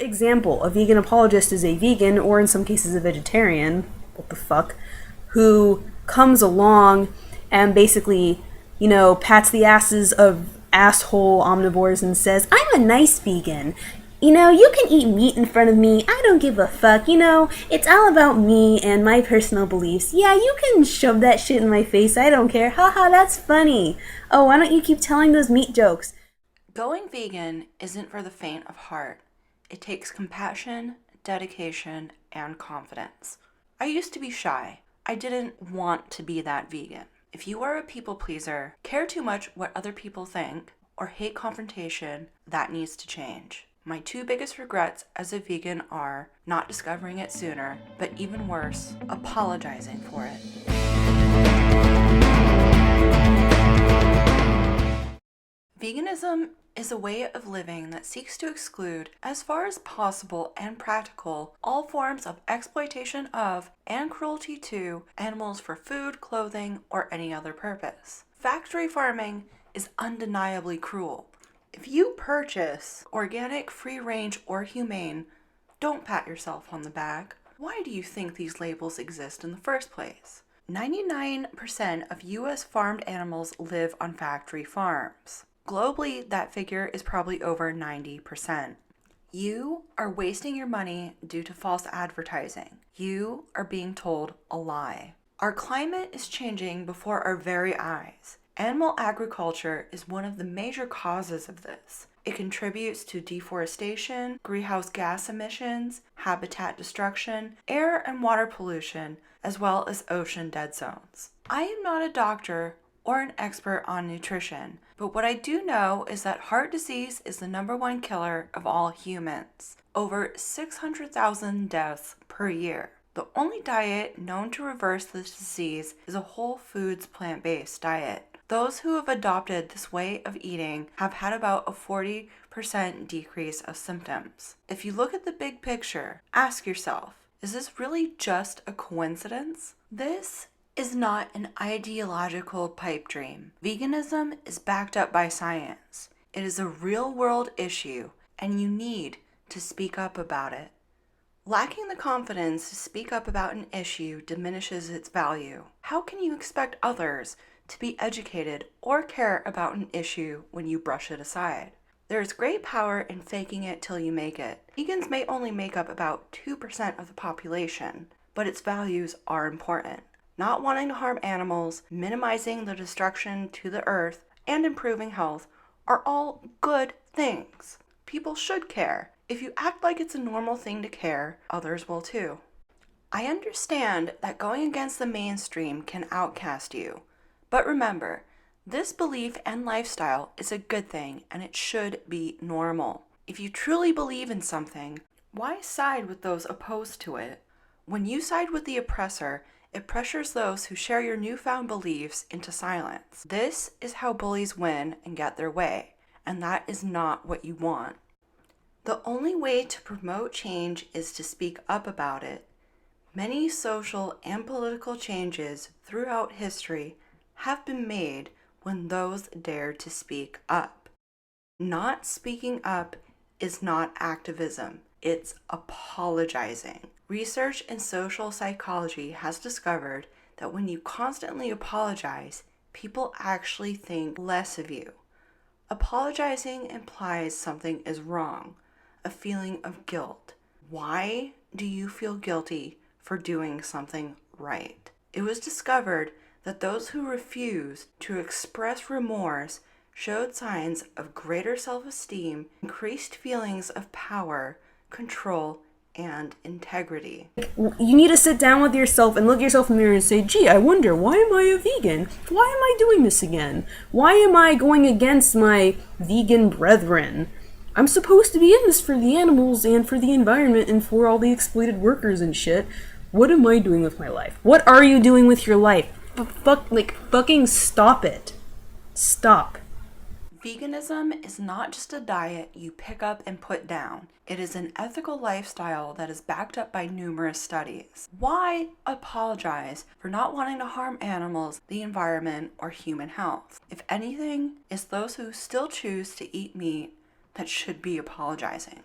example, a vegan apologist is a vegan, or in some cases a vegetarian, what the fuck, who comes along and basically, pats the asses of asshole omnivores and says, I'm a nice vegan. You can eat meat in front of me. I don't give a fuck. It's all about me and my personal beliefs. Yeah, you can shove that shit in my face. I don't care. Haha, that's funny. Oh, why don't you keep telling those meat jokes? Going vegan isn't for the faint of heart. It takes compassion, dedication, and confidence. I used to be shy. I didn't want to be that vegan. If you are a people pleaser, care too much what other people think, or hate confrontation, that needs to change. My two biggest regrets as a vegan are not discovering it sooner, but even worse, apologizing for it. Veganism is a way of living that seeks to exclude, as far as possible and practical, all forms of exploitation of and cruelty to animals for food, clothing, or any other purpose. Factory farming is undeniably cruel. If you purchase organic, free-range, or humane, don't pat yourself on the back. Why do you think these labels exist in the first place? 99% of U.S. farmed animals live on factory farms. Globally, that figure is probably over 90%. You are wasting your money due to false advertising. You are being told a lie. Our climate is changing before our very eyes. Animal agriculture is one of the major causes of this. It contributes to deforestation, greenhouse gas emissions, habitat destruction, air and water pollution, as well as ocean dead zones. I am not a doctor or an expert on nutrition, but what I do know is that heart disease is the #1 killer of all humans. Over 600,000 deaths per year. The only diet known to reverse this disease is a whole foods plant-based diet. Those who have adopted this way of eating have had about a 40% decrease of symptoms. If you look at the big picture, ask yourself, is this really just a coincidence? This is not an ideological pipe dream. Veganism is backed up by science. It is a real-world issue, and you need to speak up about it. Lacking the confidence to speak up about an issue diminishes its value. How can you expect others to be educated or care about an issue when you brush it aside? There is great power in faking it till you make it. Vegans may only make up about 2% of the population, but its values are important. Not wanting to harm animals, minimizing the destruction to the earth, and improving health are all good things. People should care. If you act like it's a normal thing to care, others will too. I understand that going against the mainstream can outcast you. But remember, this belief and lifestyle is a good thing and it should be normal. If you truly believe in something, why side with those opposed to it? When you side with the oppressor, it pressures those who share your newfound beliefs into silence. This is how bullies win and get their way, and that is not what you want. The only way to promote change is to speak up about it. Many social and political changes throughout history have been made when those dared to speak up. Not speaking up is not activism, it's apologizing. Research in social psychology has discovered that when you constantly apologize, people actually think less of you. Apologizing implies something is wrong, a feeling of guilt. Why do you feel guilty for doing something right? It was discovered that those who refused to express remorse showed signs of greater self-esteem, increased feelings of power, control, and integrity. You need to sit down with yourself and look yourself in the mirror and say, gee, I wonder, why am I a vegan? Why am I doing this again? Why am I going against my vegan brethren? I'm supposed to be in this for the animals and for the environment and for all the exploited workers and shit. What am I doing with my life? What are you doing with your life? Fucking stop it. Stop. Veganism is not just a diet you pick up and put down. It is an ethical lifestyle that is backed up by numerous studies. Why apologize for not wanting to harm animals, the environment, or human health? If anything, it's those who still choose to eat meat that should be apologizing.